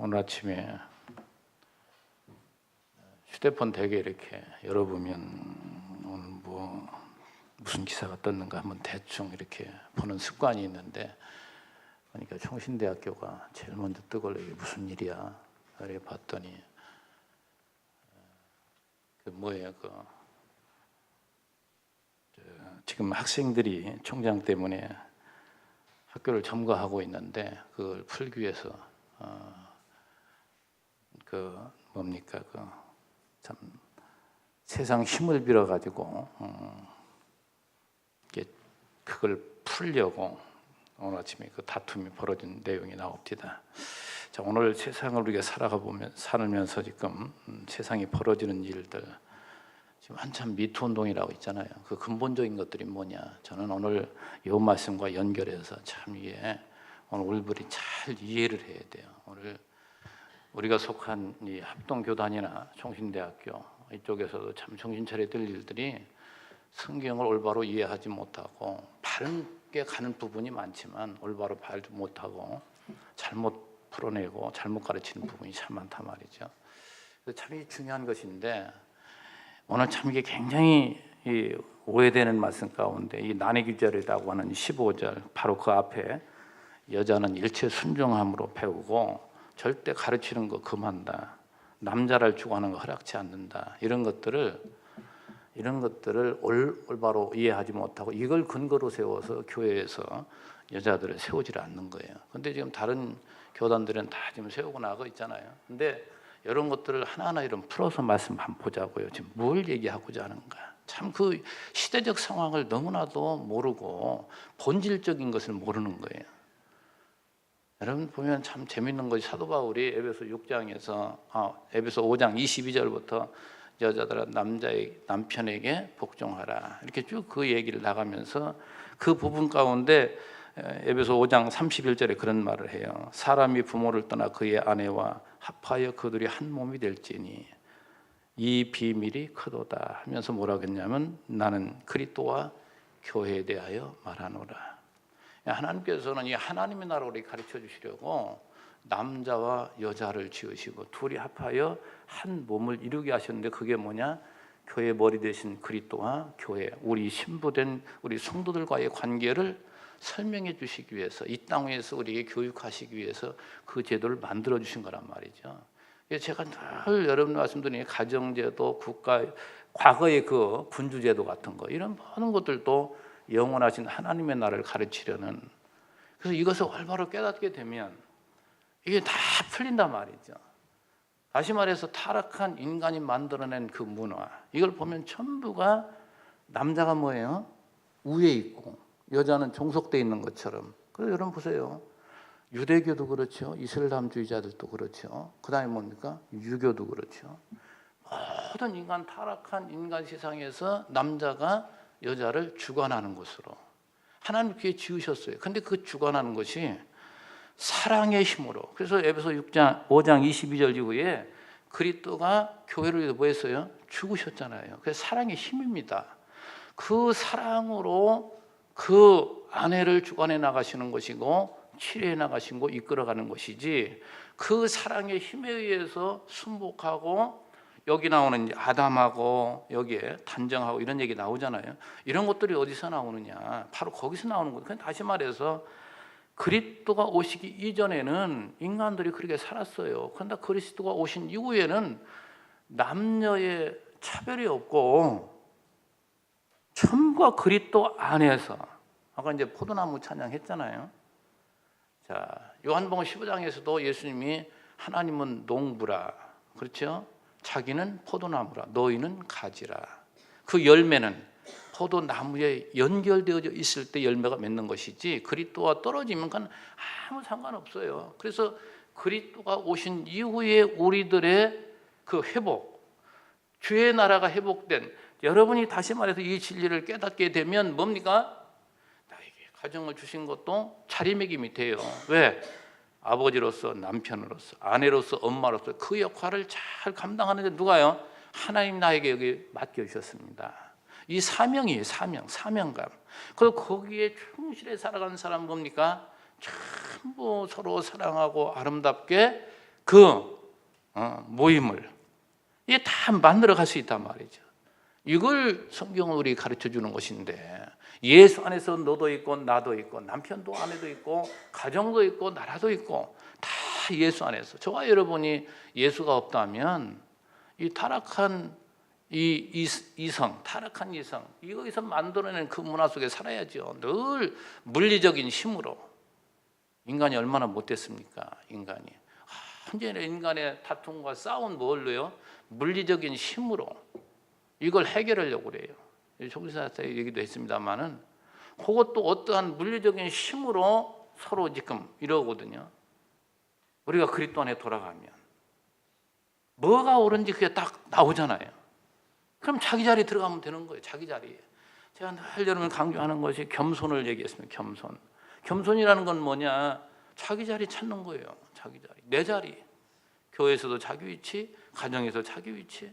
오늘 아침에 휴대폰 댁에 이렇게 열어보면 오늘 무슨 기사가 떴는가 한번 대충 이렇게 보는 습관이 있는데, 그러니까 총신대학교가 제일 먼저 뜨길래 이게 무슨 일이야? 이렇게 봤더니 지금 학생들이 총장 때문에 학교를 점거하고 있는데 그걸 풀기 위해서 참 세상 힘을 빌어 가지고 그걸 풀려고 오늘 아침에 그 다툼이 벌어진 내용이 나옵니다. 자, 오늘 세상을 우리가 살면서 지금 세상이 벌어지는 일들, 지금 한참 미투 운동이라고 있잖아요. 그 근본적인 것들이 뭐냐? 저는 오늘 이 말씀과 연결해서 참 이게 오늘 우리들이 잘 이해를 해야 돼요. 오늘 우리가 속한 이 합동교단이나 총신대학교 이쪽에서도 참 정신 차려야 될 일들이 성경을 올바로 이해하지 못하고 바르게 가는 부분이 많지만 올바로 발도 못하고 잘못 풀어내고 잘못 가르치는 부분이 참 많단 말이죠. 그래서 참 중요한 것인데 오늘 참 이게 굉장히 오해되는 말씀 가운데 이 난해규절이라고 하는 15절 바로 그 앞에 여자는 일체 순종함으로 배우고 절대 가르치는 거 금한다, 남자를 주관하는 거 허락치 않는다, 이런 것들을 올바로 이해하지 못하고 이걸 근거로 세워서 교회에서 여자들을 세우지 않는 거예요. 근데 지금 다른 교단들은 다 지금 세우고 나가고 있잖아요. 근데 이런 것들을 하나하나 이런 풀어서 말씀 한번 보자고요. 지금 뭘 얘기하고자 하는가? 참 그 시대적 상황을 너무나도 모르고 본질적인 것을 모르는 거예요. 여러분 보면 참 재밌는 것이 사도 바울이 에베소 5장 22절부터 여자들아 남자의 남편에게 복종하라 이렇게 쭉 그 얘기를 나가면서 그 부분 가운데 에베소 5장 31절에 그런 말을 해요. 사람이 부모를 떠나 그의 아내와 합하여 그들이 한 몸이 될지니 이 비밀이 크도다 하면서 뭐라고 했냐면 나는 그리스도와 교회에 대하여 말하노라. 하나님께서는 이 하나님의 나라를 가르쳐 주시려고 남자와 여자를 지으시고 둘이 합하여 한 몸을 이루게 하셨는데 그게 뭐냐? 교회 머리 대신 그리스도와 교회, 우리 신부된 우리 성도들과의 관계를 설명해 주시기 위해서 이 땅 위에서 우리에게 교육하시기 위해서 그 제도를 만들어 주신 거란 말이죠. 제가 늘 여러분 말씀드린 가정제도, 국가 과거의 그 군주제도 같은 거 이런 모든 것들도 영원하신 하나님의 나라를 가르치려는, 그래서 이것을 올바로 깨닫게 되면 이게 다 풀린단 말이죠. 다시 말해서 타락한 인간이 만들어낸 그 문화, 이걸 보면 전부가 남자가 뭐예요? 위에 있고 여자는 종속되어 있는 것처럼. 그래서 여러분 보세요. 유대교도 그렇죠. 이슬람주의자들도 그렇죠. 그 다음에 뭡니까? 유교도 그렇죠. 모든 인간 타락한 인간 세상에서 남자가 여자를 주관하는 것으로 하나님 그렇게 지으셨어요. 근데 그 주관하는 것이 사랑의 힘으로. 그래서 에베소 5장 22절 이후에 그리스도가 교회를 위해서 뭐 했어요? 죽으셨잖아요. 그래서 사랑의 힘입니다. 그 사랑으로 그 아내를 주관해 나가시는 것이고 치료해 나가신 거 이끌어가는 것이지, 그 사랑의 힘에 의해서 순복하고 여기 나오는 아담하고 여기에 단정하고 이런 얘기 나오잖아요. 이런 것들이 어디서 나오느냐? 바로 거기서 나오는 거예요. 다시 말해서 그리스도가 오시기 이전에는 인간들이 그렇게 살았어요. 그런데 그리스도가 오신 이후에는 남녀의 차별이 없고 전부가 그리스도 안에서, 아까 이제 포도나무 찬양했잖아요. 자, 요한복음 15장에서도 예수님이 하나님은 농부라, 그렇죠? 자기는 포도나무라, 너희는 가지라. 그 열매는 포도나무에 연결되어져 있을 때 열매가 맺는 것이지 그리스도와 떨어지면 그건 아무 상관없어요. 그래서 그리스도가 오신 이후에 우리들의 그 회복, 주의 나라가 회복된, 여러분이 다시 말해서 이 진리를 깨닫게 되면 뭡니까? 나에게 가정을 주신 것도 자리매김이 돼요. 왜? 아버지로서, 남편으로서, 아내로서, 엄마로서 그 역할을 잘 감당하는데 누가요? 하나님 나에게 여기 맡겨주셨습니다. 이 사명이에요. 사명감. 그리고 거기에 충실히 살아가는 사람은 뭡니까? 전부 서로 사랑하고 아름답게 그 모임을 이게 다 만들어 갈 수 있단 말이죠. 이걸 성경은 우리 가르쳐 주는 것인데, 예수 안에서 너도 있고 나도 있고 남편도 아내도 있고 가정도 있고 나라도 있고 다 예수 안에서, 저와 여러분이 예수가 없다면 이 타락한 이성, 타락한 이성, 이거에서 만들어낸 그 문화 속에 살아야죠. 늘 물리적인 힘으로. 인간이 얼마나 못됐습니까? 인간이 완전히 인간의 다툼과 싸운 뭘로요? 물리적인 힘으로 이걸 해결하려고 그래요. 종교사에 얘기도 했습니다만은 그것도 어떠한 물리적인 힘으로 서로 지금 이러거든요. 우리가 그리스도 안에 돌아가면 뭐가 옳은지 그게 딱 나오잖아요. 그럼 자기 자리에 들어가면 되는 거예요. 자기 자리에. 제가 늘 여러분 강조하는 것이 겸손을 얘기했습니다. 겸손. 겸손이라는 건 뭐냐? 자기 자리 찾는 거예요. 자기 자리. 내 자리. 교회에서도 자기 위치, 가정에서 자기 위치.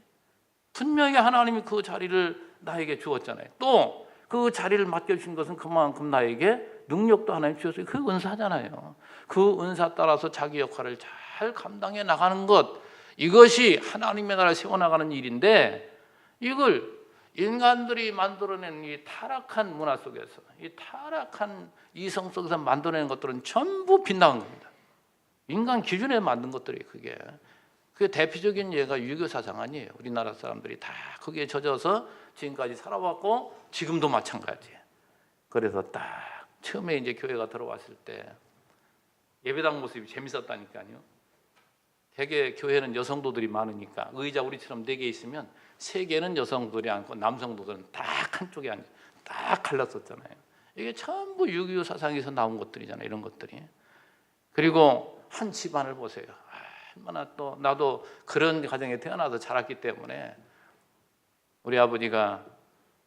분명히 하나님이 그 자리를 나에게 주었잖아요. 또 그 자리를 맡겨주신 것은 그만큼 나에게 능력도 하나님 주셨어요. 그 은사잖아요. 그 은사 따라서 자기 역할을 잘 감당해 나가는 것, 이것이 하나님의 나라를 세워나가는 일인데, 이걸 인간들이 만들어낸 이 타락한 문화 속에서, 이 타락한 이성 속에서 만들어낸 것들은 전부 빗나간 겁니다. 인간 기준에 만든 것들이 그게 대표적인 예가 유교 사상 아니에요. 우리나라 사람들이 다 거기에 젖어서 지금까지 살아왔고 지금도 마찬가지예요. 그래서 딱 처음에 이제 교회가 들어왔을 때 예배당 모습이 재밌었다니까요. 되게 교회는 여성도들이 많으니까 의자 우리처럼 4개 있으면 3개는 여성들이 앉고 남성도들은 딱 한쪽에 앉아 딱 갈랐었잖아요. 이게 전부 유교 사상에서 나온 것들이잖아요. 이런 것들이. 그리고 한 집안을 보세요. 얼마나 또 나도 그런 가정에 태어나서 자랐기 때문에 우리 아버지가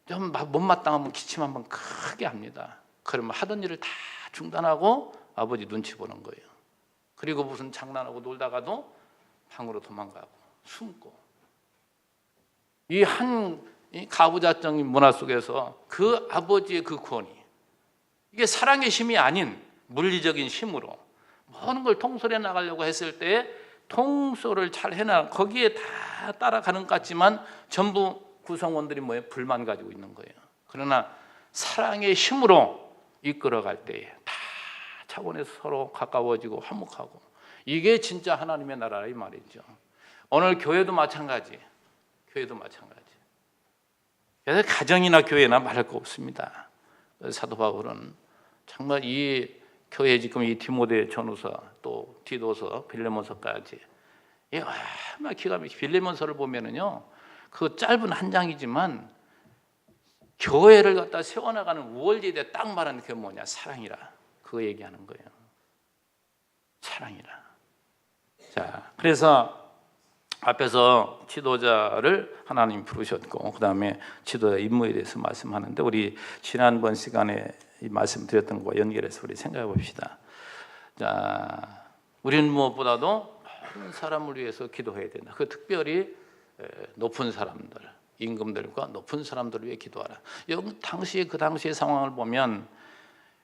좀 못마땅하면 기침 한번 크게 합니다. 그러면 하던 일을 다 중단하고 아버지 눈치 보는 거예요. 그리고 무슨 장난하고 놀다가도 방으로 도망가고 숨고, 이 한 가부장적인 문화 속에서 그 아버지의 그 권위, 이게 사랑의 힘이 아닌 물리적인 힘으로 모든 걸 통솔해 나가려고 했을 때 통솔을 잘 해나 거기에 다 따라가는 것 같지만 전부 구성원들이 뭐예요? 불만 가지고 있는 거예요. 그러나 사랑의 힘으로 이끌어갈 때에 다 차원에서 서로 가까워지고 화목하고, 이게 진짜 하나님의 나라 이 말이죠. 오늘 교회도 마찬가지. 교회도 마찬가지. 그래서 가정이나 교회나 말할 거 없습니다. 사도 바울은 정말 이 교회 지금 이 디모데 전후서 또 디도서 빌레몬서까지 막 기가 막히게 빌레몬서를 보면은요, 그 짧은 한 장이지만 교회를 갖다 세워나가는 우월지대에 딱 말하는 게 뭐냐? 사랑이라. 그거 얘기하는 거예요. 사랑이라. 자, 그래서 앞에서 지도자를 하나님 부르셨고 그 다음에 지도자 임무에 대해서 말씀하는데, 우리 지난번 시간에 이 말씀드렸던 것과 연결해서 우리 생각해 봅시다. 자, 우리는 무엇보다도 모든 사람을 위해서 기도해야 된다. 그 특별히 높은 사람들, 임금들과 높은 사람들을 위해 기도하라. 그 당시의 상황을 보면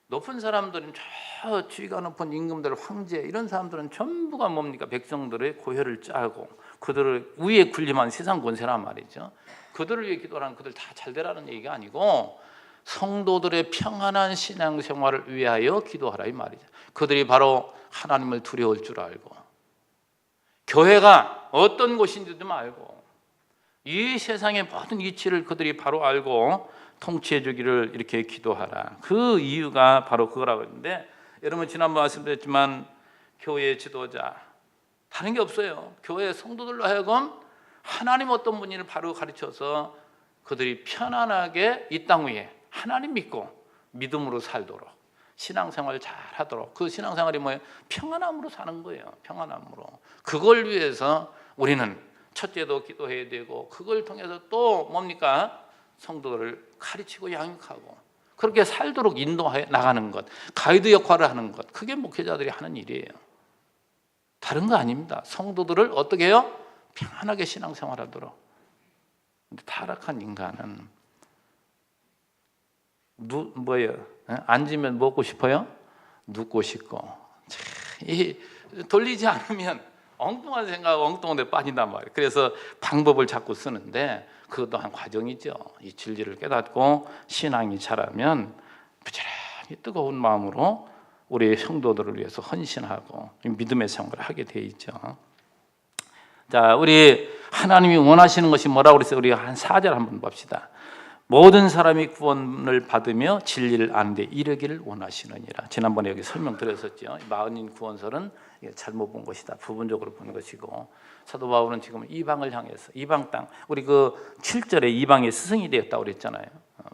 높은 사람들은 저 지위가 높은 임금들, 황제 이런 사람들은 전부가 뭡니까? 백성들의 고혈을 짜고 그들을 위에 군림한 세상 권세란 말이죠. 그들을 위해 기도하라는, 그들 다 잘되라는 얘기가 아니고 성도들의 평안한 신앙생활을 위하여 기도하라 이 말이죠. 그들이 바로 하나님을 두려울 줄 알고 교회가 어떤 곳인지도 알고 이 세상의 모든 이치를 그들이 바로 알고 통치해 주기를 이렇게 기도하라. 그 이유가 바로 그거라고 했는데, 여러분 지난번 말씀드렸지만 교회의 지도자 다른 게 없어요. 교회 성도들로 하여금 하나님 어떤 분인지를 바로 가르쳐서 그들이 편안하게 이 땅 위에 하나님 믿고 믿음으로 살도록, 신앙생활 잘 하도록. 그 신앙생활이 뭐예요? 평안함으로 사는 거예요. 평안함으로. 그걸 위해서 우리는 첫째도 기도해야 되고, 그걸 통해서 또 뭡니까? 성도들을 가르치고 양육하고 그렇게 살도록 인도해 나가는 것, 가이드 역할을 하는 것, 그게 목회자들이 하는 일이에요. 다른 거 아닙니다. 성도들을 어떻게 해요? 평안하게 신앙생활하도록. 근데 타락한 인간은 뭐예요? 앉으면 먹고 싶어요? 눕고 싶고. 돌리지 않으면 엉뚱한 생각, 엉뚱한 데 빠진단 말이에요. 그래서 방법을 자꾸 쓰는데 그것도 한 과정이죠. 이 진리를 깨닫고 신앙이 자라면 부지런히 뜨거운 마음으로 우리 성도들을 위해서 헌신하고 믿음의 생활을 하게 돼 있죠. 자, 우리 하나님이 원하시는 것이 뭐라고 그랬어요? 우리 한 4절 한번 봅시다. 모든 사람이 구원을 받으며 진리를 아는 데 이르기를 원하시느니라. 지난번에 여기 설명드렸었죠. 마흔인 구원설은 잘못 본 것이다. 부분적으로 본 것이고, 사도 바울은 지금 이방을 향해서 이방 땅, 우리 그 7절에 이방의 스승이 되었다고 그랬잖아요.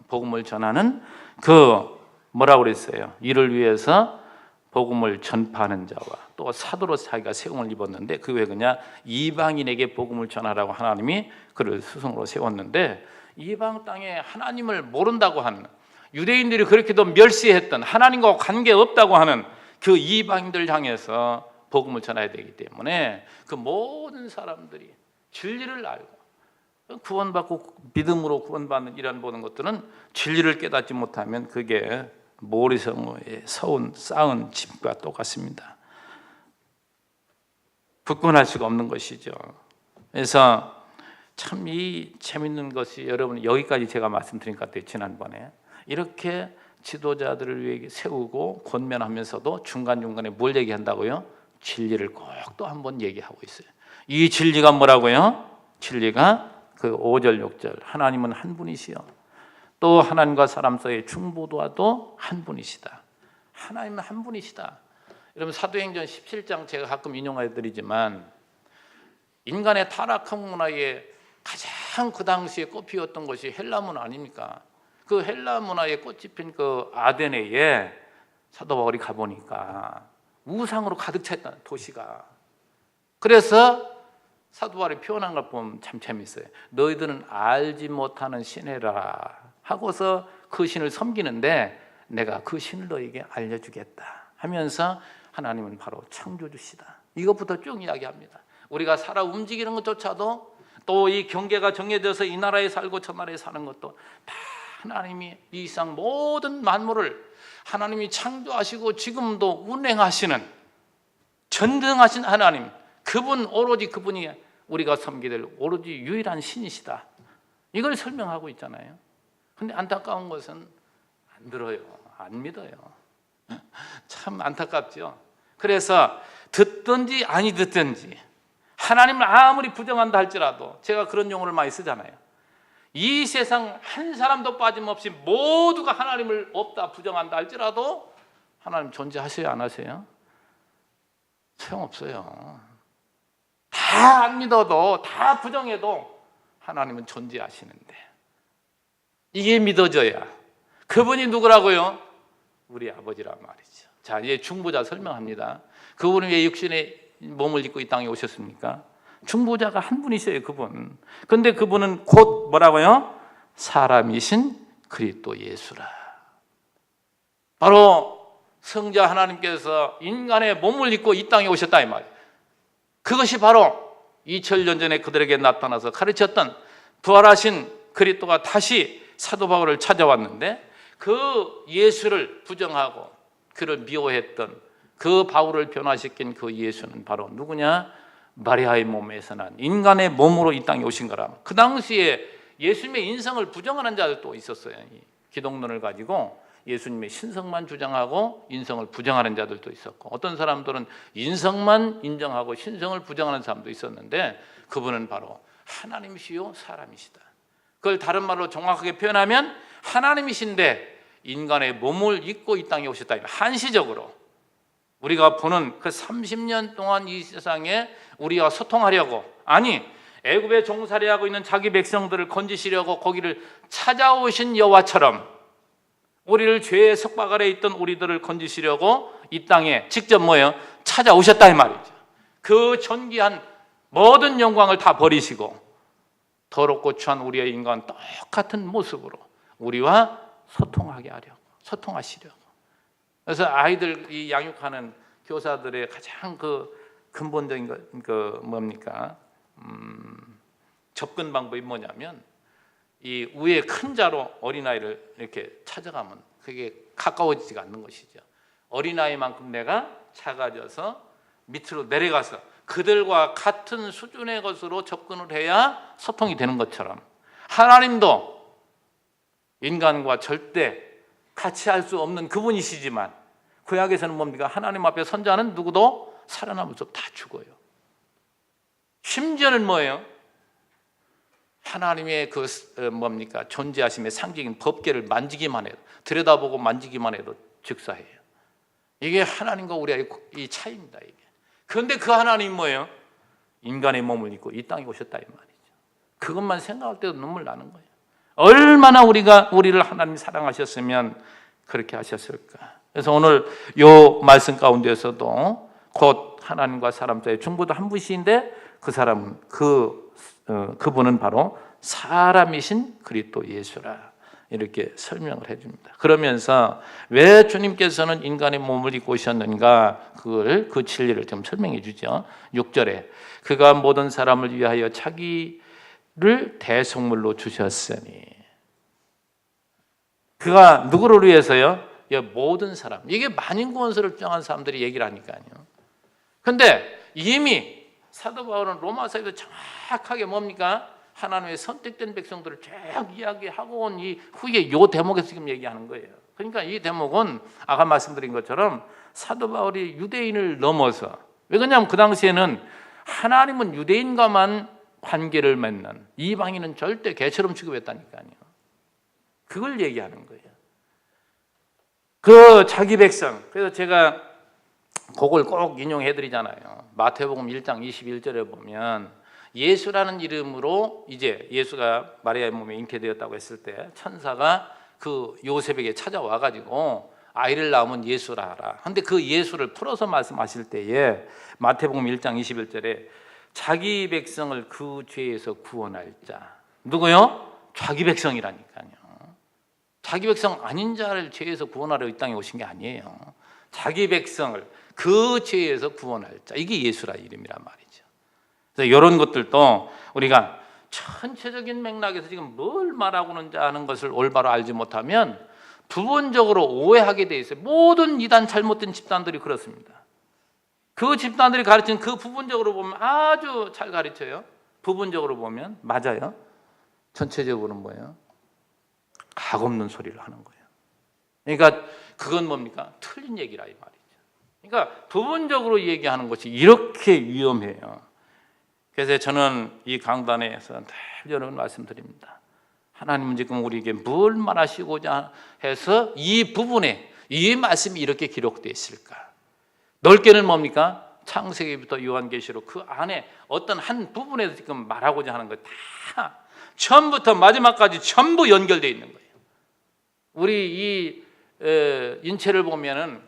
복음을 전하는 그 뭐라고 그랬어요? 이를 위해서 복음을 전파하는 자와 또 사도로 자기가 세움을 입었는데, 그 왜 그냐? 이방인에게 복음을 전하라고 하나님이 그를 스승으로 세웠는데, 이방 땅에 하나님을 모른다고 하는, 유대인들이 그렇게도 멸시했던, 하나님과 관계없다고 하는 그 이방인들 향해서 복음을 전해야 되기 때문에 그 모든 사람들이 진리를 알고 구원받고 믿음으로 구원받는 이런 모든 것들은 진리를 깨닫지 못하면 그게 모래성에 쌓은 집과 똑같습니다. 굳건할 수가 없는 것이죠. 그래서 참 이 재밌는 것이, 여러분 여기까지 제가 말씀드린 것 같아요. 지난번에 이렇게 지도자들을 위해 세우고 권면하면서도 중간중간에 뭘 얘기한다고요? 진리를 꼭 또 한번 얘기하고 있어요. 이 진리가 뭐라고요? 진리가 그 5절 6절 하나님은 한 분이시요 또 하나님과 사람 사이의 중보도와도 한 분이시다. 하나님은 한 분이시다. 여러분 사도행전 17장 제가 가끔 인용해 드리지만, 인간의 타락한 문화에 가장 그 당시에 꽃피웠던 것이 헬라 문화 아닙니까? 그 헬라 문화에 꽃이 핀 그 아데네에 사도 바울이 가보니까 우상으로 가득 차 있다는 도시가. 그래서 사도 바울이 표현한 걸 보면 참 재밌어요. 너희들은 알지 못하는 신이라 하고서 그 신을 섬기는데 내가 그 신을 너에게 알려주겠다 하면서, 하나님은 바로 창조주시다. 이것부터 쭉 이야기합니다. 우리가 살아 움직이는 것조차도, 또 이 경계가 정해져서 이 나라에 살고 저 나라에 사는 것도 다 하나님이 이 이상 모든 만물을 하나님이 창조하시고 지금도 운행하시는 전능하신 하나님, 그분, 오로지 그분이 우리가 섬기게 될 오로지 유일한 신이시다. 이걸 설명하고 있잖아요. 근데 안타까운 것은 안 들어요. 안 믿어요. 참 안타깝죠. 그래서 듣든지 아니 듣든지, 하나님을 아무리 부정한다 할지라도, 제가 그런 용어를 많이 쓰잖아요. 이 세상 한 사람도 빠짐없이 모두가 하나님을 없다 부정한다 할지라도 하나님 존재하세요 안 하세요? 소용없어요. 다 안 믿어도, 다 부정해도 하나님은 존재하시는데, 이게 믿어져야. 그분이 누구라고요? 우리 아버지란 말이죠. 자, 이제 중보자 설명합니다. 그분은 왜 육신의 몸을 입고 이 땅에 오셨습니까? 중보자가 한 분이셔요, 그분. 근데 그분은 곧 뭐라고요? 사람이신 그리스도 예수라. 바로 성자 하나님께서 인간의 몸을 입고 이 땅에 오셨다 이 말이에요. 그것이 바로 2000년 전에 그들에게 나타나서 가르쳤던 부활하신 그리스도가 다시 사도 바울을 찾아왔는데, 그 예수를 부정하고 그를 미워했던 그 바울을 변화시킨 그 예수는 바로 누구냐? 마리아의 몸에서 난 인간의 몸으로 이 땅에 오신 거라. 그 당시에 예수님의 인성을 부정하는 자들도 있었어요. 기독론을 가지고 예수님의 신성만 주장하고 인성을 부정하는 자들도 있었고, 어떤 사람들은 인성만 인정하고 신성을 부정하는 사람도 있었는데, 그분은 바로 하나님이시요 사람이시다. 그걸 다른 말로 정확하게 표현하면 하나님이신데 인간의 몸을 입고 이 땅에 오셨다. 한시적으로 우리가 보는 그 30년 동안 이 세상에 우리와 소통하려고, 아니 애굽에 종살이하고 있는 자기 백성들을 건지시려고 거기를 찾아오신 여호와처럼 우리를 죄의 속박 아래 있던 우리들을 건지시려고 이 땅에 직접 뭐예요? 찾아오셨다 이 말이죠. 그 존귀한 모든 영광을 다 버리시고 더럽고 추한 우리의 인간 똑같은 모습으로 우리와 소통하게 하려고, 소통하시려고. 그래서 아이들 이 양육하는 교사들의 가장 그 근본적인 그 뭡니까? 접근 방법이 뭐냐면, 이 위에 큰 자로 어린아이를 이렇게 찾아가면 그게 가까워지지가 않는 것이죠. 어린아이만큼 내가 작아져서 밑으로 내려가서 그들과 같은 수준의 것으로 접근을 해야 소통이 되는 것처럼 하나님도 인간과 절대 같이 할 수 없는 그분이시지만 구약에서는 뭡니까? 하나님 앞에 선 자는 누구도 살아남을 수 없고 다 죽어요. 심지어는 뭐예요? 하나님의 그 뭡니까? 존재하심의 상징인 법궤를 만지기만 해도, 들여다보고 만지기만 해도 즉사해요. 이게 하나님과 우리의 이 차이입니다. 이게. 그런데 그 하나님 뭐예요? 인간의 몸을 입고 이 땅에 오셨다 이 말이죠. 그것만 생각할 때도 눈물 나는 거예요. 얼마나 우리를 하나님이 사랑하셨으면 그렇게 하셨을까. 그래서 오늘 요 말씀 가운데서도 곧 하나님과 사람 사이의 중보도 한 분이신데 그 사람은 그분은 바로 사람이신 그리스도 예수라 이렇게 설명을 해줍니다. 그러면서 왜 주님께서는 인간의 몸을 입고 오셨는가 그 진리를 좀 설명해 주죠. 6절에 그가 모든 사람을 위하여 자기를 대속물로 주셨으니 그가 누구를 위해서요? 모든 사람. 이게 만인구원서를 주장한 사람들이 얘기를 하니까요. 그런데 이미 사도 바울은 로마서에서 정확하게 뭡니까? 하나님의 선택된 백성들을 쭉 이야기하고 온 이 후에 요 대목에서 지금 얘기하는 거예요. 그러니까 이 대목은 아까 말씀드린 것처럼 사도 바울이 유대인을 넘어서 왜 그러냐면 그 당시에는 하나님은 유대인과만 관계를 맺는 이방인은 절대 개처럼 취급했다니까요. 그걸 얘기하는 거예요. 그 자기 백성. 그래서 제가 그걸 꼭 인용해 드리잖아요. 마태복음 1장 21절에 보면 예수라는 이름으로 이제 예수가 마리아의 몸에 잉태되었다고 했을 때 천사가 그 요셉에게 찾아와 가지고 아이를 낳으면 예수라 하라. 근데 그 예수를 풀어서 말씀하실 때에 마태복음 1장 21절에 자기 백성을 그 죄에서 구원할 자. 누구요? 자기 백성이라니까요. 자기 백성 아닌 자를 죄에서 구원하러 이 땅에 오신 게 아니에요. 자기 백성을 그 죄에서 구원할 자. 이게 예수라 이름이란 말이죠. 그래서 이런 것들도 우리가 전체적인 맥락에서 지금 뭘 말하고는 하는 것을 올바로 알지 못하면 부분적으로 오해하게 돼 있어요. 모든 이단 잘못된 집단들이 그렇습니다. 그 집단들이 가르치는 그 부분적으로 보면 아주 잘 가르쳐요. 부분적으로 보면 맞아요. 전체적으로는 뭐예요? 각 없는 소리를 하는 거예요. 그러니까 그건 뭡니까? 틀린 얘기라 이 말이죠. 그러니까 부분적으로 얘기하는 것이 이렇게 위험해요. 그래서 저는 이 강단에서 늘 여러분 말씀드립니다. 하나님은 지금 우리에게 뭘 말하시고자 해서 이 부분에 이 말씀이 이렇게 기록되어 있을까? 넓게는 뭡니까? 창세기부터 요한계시록 그 안에 어떤 한 부분에서 지금 말하고자 하는 것 다 처음부터 마지막까지 전부 연결되어 있는 거예요. 우리 이 인체를 보면은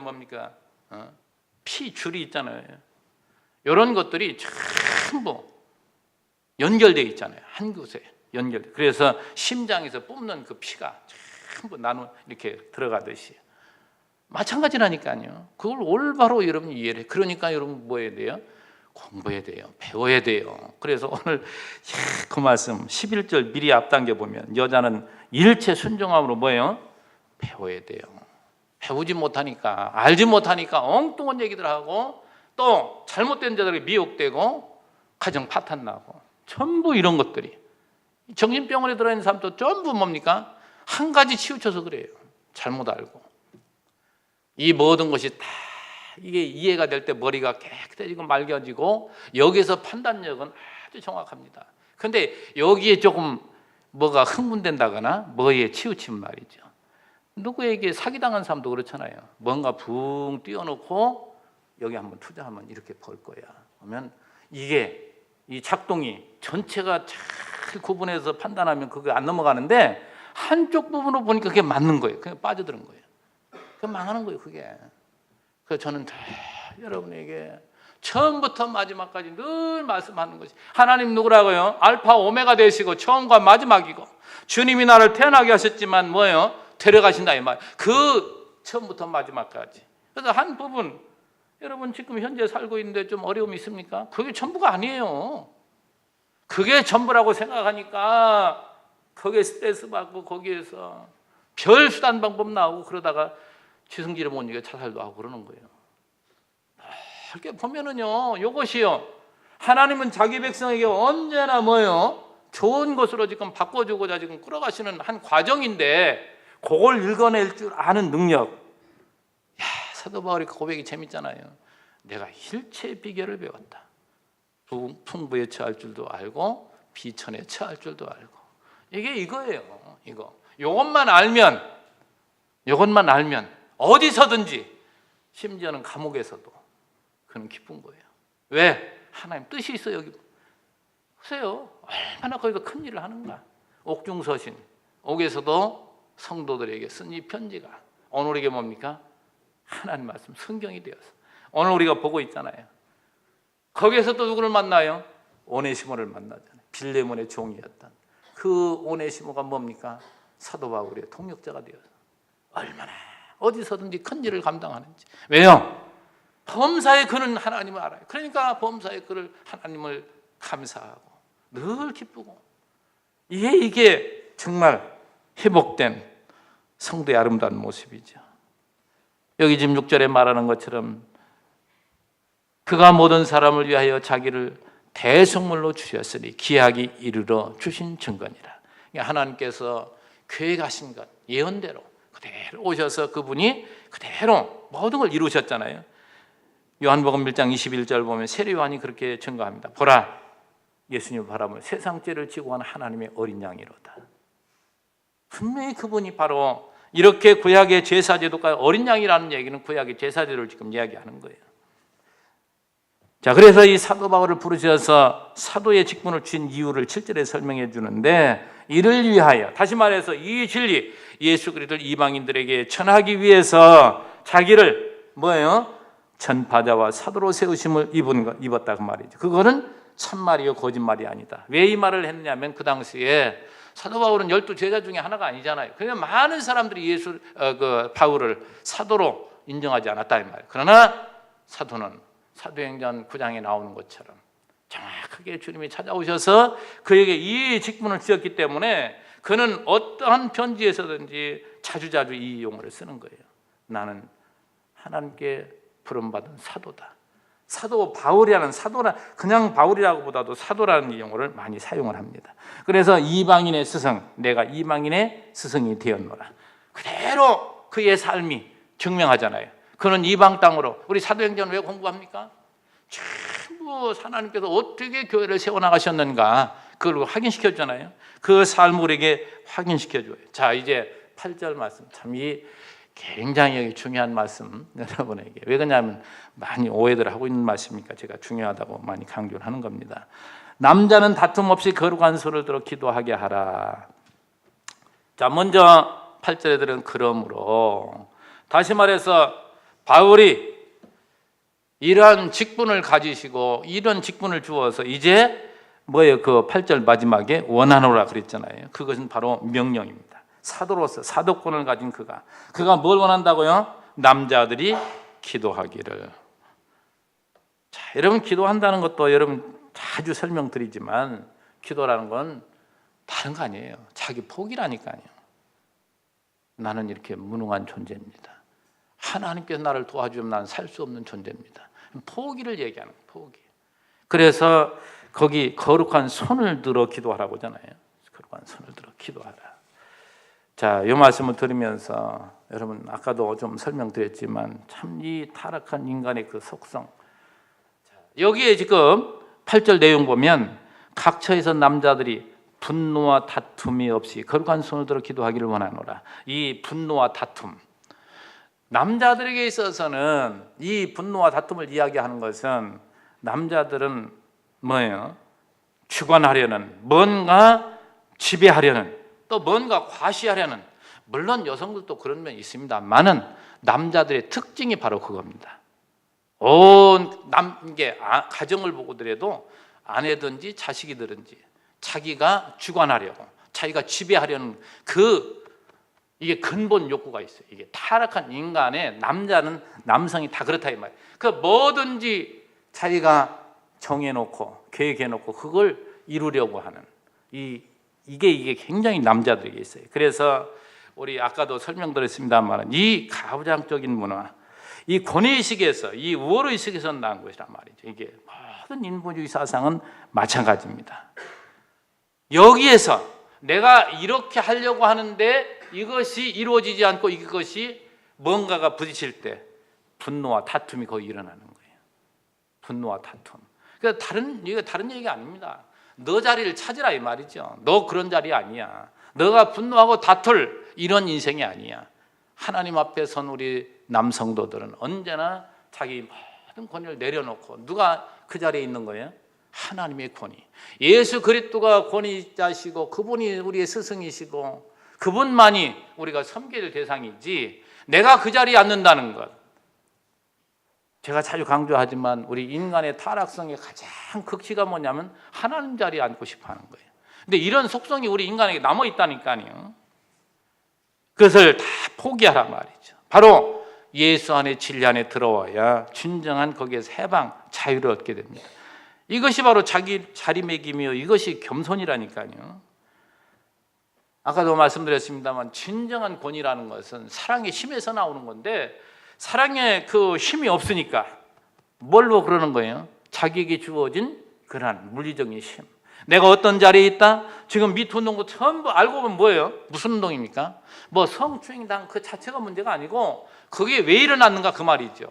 뭡니까? 피 줄이 있잖아요. 이런 것들이 전부 연결되어 있잖아요. 한 곳에 연결. 그래서 심장에서 뿜는 그 피가 전부 나눠 이렇게 들어가듯이 마찬가지라니까요. 그걸 올바로 여러분이 이해를 해. 그러니까 여러분 뭐 해야 돼요? 공부해야 돼요. 배워야 돼요. 그래서 오늘 그 말씀 11절 미리 앞당겨 보면 여자는 일체 순종함으로 뭐예요? 배워야 돼요. 배우지 못하니까 알지 못하니까 엉뚱한 얘기들 하고 또 잘못된 자들에게 미혹되고 가정 파탄 나고 전부 이런 것들이 정신병원에 들어있는 사람도 전부 뭡니까? 한 가지 치우쳐서 그래요. 잘못 알고 이 모든 것이 다 이게 이해가 될 때 머리가 깨끗해지고 맑아지고 여기서 판단력은 아주 정확합니다. 그런데 여기에 조금 뭐가 흥분된다거나 뭐에 치우친 말이죠. 누구에게 사기당한 사람도 그렇잖아요. 뭔가 붕 띄워놓고 여기 한번 투자하면 이렇게 벌 거야. 그러면 이게 이 작동이 전체가 잘 구분해서 판단하면 그게 안 넘어가는데 한쪽 부분으로 보니까 그게 맞는 거예요. 그냥 빠져드는 거예요. 그 망하는 거예요, 그게. 그래서 저는 다 여러분에게 처음부터 마지막까지 늘 말씀하는 것이 하나님 누구라고요? 알파 오메가 되시고 처음과 마지막이고 주님이 나를 태어나게 하셨지만 뭐예요? 데려가신다 이 말. 그 처음부터 마지막까지. 그래서 한 부분 여러분 지금 현재 살고 있는데 좀 어려움이 있습니까? 그게 전부가 아니에요. 그게 전부라고 생각하니까 거기에 스트레스 받고 거기에서 별 수단 방법 나오고 그러다가 지승질을 못 이겨 자살도 하고 그러는 거예요. 이렇게 보면은요, 이것이요, 하나님은 자기 백성에게 언제나 뭐요, 좋은 것으로 지금 바꿔주고자 지금 끌어가시는 한 과정인데, 그걸 읽어낼 줄 아는 능력. 야, 사도 바울의 고백이 재밌잖아요. 내가 일체의 비결을 배웠다. 풍부에 처할 줄도 알고 비천에 처할 줄도 알고. 이게 이거예요. 이것만 알면 어디서든지, 심지어는 감옥에서도 그는 기쁜 거예요. 왜? 하나님 뜻이 있어. 여기 보세요. 얼마나 거기서 큰 일을 하는가. 옥중서신, 옥에서도 성도들에게 쓴 이 편지가 오늘 우리에게 뭡니까? 하나님 말씀, 성경이 되어서 오늘 우리가 보고 있잖아요. 거기에서 또 누구를 만나요? 오네시모를 만나잖아요. 빌레몬의 종이었던 그 오네시모가 뭡니까? 사도 바울의 동역자가 되어서 얼마나 어디서든지 큰 일을 감당하는지. 왜요? 범사에 그는 하나님을 알아요. 그러니까 범사에 그를 하나님을 감사하고 늘 기쁘고. 이게 정말 회복된 성도의 아름다운 모습이죠. 여기 지금 6절에 말하는 것처럼 그가 모든 사람을 위하여 자기를 대속물로 주셨으니 기약이 이르러 주신 증거니라. 하나님께서 계획하신 것, 예언대로 그대로 오셔서 그분이 그대로 모든 걸 이루셨잖아요. 요한복음 1장 21절 보면 세례 요한이 그렇게 증거합니다. 보라, 예수님을 바라보며 세상 죄를 지고 간 하나님의 어린 양이로다. 분명히 그분이 바로 이렇게 구약의 제사제도까지, 어린 양이라는 얘기는 구약의 제사제도를 지금 이야기하는 거예요. 자, 그래서 이 사도 바울을 부르셔서 사도의 직분을 주신 이유를 7절에 설명해 주는데, 이를 위하여, 다시 말해서 이 진리, 예수 그리스도를 이방인들에게 전하기 위해서 자기를 뭐예요? 전파자와 사도로 세우심을 입었다 그 말이죠. 그거는 참말이요 거짓말이 아니다. 왜 이 말을 했냐면 그 당시에 사도 바울은 12 제자 중에 하나가 아니잖아요. 그냥 많은 사람들이 바울을 사도로 인정하지 않았다 이 말이에요. 그러나 사도는 사도행전 9장에 나오는 것처럼 정확하게 주님이 찾아오셔서 그에게 이 직분을 주셨기 때문에 그는 어떠한 편지에서든지 자주자주 이 용어를 쓰는 거예요. 나는 하나님께 부름받은 사도다. 사도 바울이라는, 사도라, 그냥 바울이라고 보다도 사도라는 이 용어를 많이 사용을 합니다. 그래서 이방인의 스승, 내가 이방인의 스승이 되었노라. 그대로 그의 삶이 증명하잖아요. 그는 이방 땅으로, 우리 사도행전 왜 공부합니까? 전부 하나님께서 어떻게 교회를 세워나가셨는가 그걸 확인시켜주잖아요. 그 삶을 우리에게 확인시켜줘요. 자, 이제 8절 말씀, 참 이 굉장히 중요한 말씀 여러분에게, 왜 그러냐면 많이 오해들 하고 있는 말씀이니까 제가 중요하다고 많이 강조를 하는 겁니다. 남자는 다툼 없이 거룩한 소를 들어 기도하게 하라. 자, 먼저 8절에 들은 그러므로, 다시 말해서 바울이 이러한 직분을 가지시고 이런 직분을 주어서 이제 뭐예요? 그 8절 마지막에 원하노라 그랬잖아요. 그것은 바로 명령입니다. 사도로서 사도권을 가진 그가 뭘 원한다고요? 남자들이 기도하기를. 자, 여러분, 기도한다는 것도 여러분 자주 설명드리지만 기도라는 건 다른 거 아니에요. 자기 포기라니까요. 나는 이렇게 무능한 존재입니다. 하나님께서 나를 도와주면 나는 살 수 없는 존재입니다. 포기를 얘기하는 거예요. 포기. 그래서 거기 거룩한 손을 들어 기도하라고 하잖아요. 거룩한 손을 들어 기도하라. 자, 이 말씀을 들으면서 여러분, 아까도 좀 설명드렸지만 참 이 타락한 인간의 그 속성, 여기에 지금 8절 내용 보면 각처에서 남자들이 분노와 다툼이 없이 거룩한 손을 들어 기도하기를 원하노라. 이 분노와 다툼, 남자들에게 있어서는 이 분노와 다툼을 이야기하는 것은, 남자들은 뭐예요? 주관하려는, 뭔가 지배하려는, 또 뭔가 과시하려는, 물론 여성들도 그런 면이 있습니다만은 남자들의 특징이 바로 그겁니다. 이게 가정을 보고더라도 아내든지 자식이든지 자기가 주관하려고, 자기가 지배하려는 이게 근본 욕구가 있어요. 이게 타락한 인간의, 남성이 다 그렇다 이 말이에요. 그 뭐든지 자기가 정해놓고 계획해놓고 그걸 이루려고 하는 이게 굉장히 남자들에게 있어요. 그래서 우리 아까도 설명드렸습니다만 이 가부장적인 문화, 이 권위의식에서, 이 우월의식에서 나온 것이란 말이죠. 이게 모든 인본주의 사상은 마찬가지입니다. 여기에서 내가 이렇게 하려고 하는데 이것이 이루어지지 않고 이것이 뭔가가 부딪힐 때 분노와 다툼이 거의 일어나는 거예요. 분노와 다툼. 그러니까 이거 다른 얘기가 아닙니다. 너 자리를 찾으라 이 말이죠. 너 그런 자리 아니야. 너가 분노하고 다툴 이런 인생이 아니야. 하나님 앞에 선 우리 남성도들은 언제나 자기 모든 권위를 내려놓고 누가 그 자리에 있는 거예요? 하나님의 권위. 예수 그리스도가 권위자시고 그분이 우리의 스승이시고 그분만이 우리가 섬겨야 될 대상이지 내가 그 자리에 앉는다는 것. 제가 자주 강조하지만 우리 인간의 타락성의 가장 극치가 뭐냐면 하나님 자리에 앉고 싶어 하는 거예요. 근데 이런 속성이 우리 인간에게 남아 있다니까요. 그것을 다 포기하란 말이죠. 바로 예수 안에 진리 안에 들어와야 진정한 거기에서 해방, 자유를 얻게 됩니다. 이것이 바로 자기 자리매김이요. 이것이 겸손이라니까요. 아까도 말씀드렸습니다만 진정한 권위라는 것은 사랑의 힘에서 나오는 건데 사랑의 그 힘이 없으니까 뭘로 그러는 거예요? 자기에게 주어진 그러한 물리적인 힘. 내가 어떤 자리에 있다? 지금 미투 운동도 전부 알고 보면 뭐예요? 무슨 운동입니까? 뭐 성추행당 그 자체가 문제가 아니고 그게 왜 일어났는가 그 말이죠.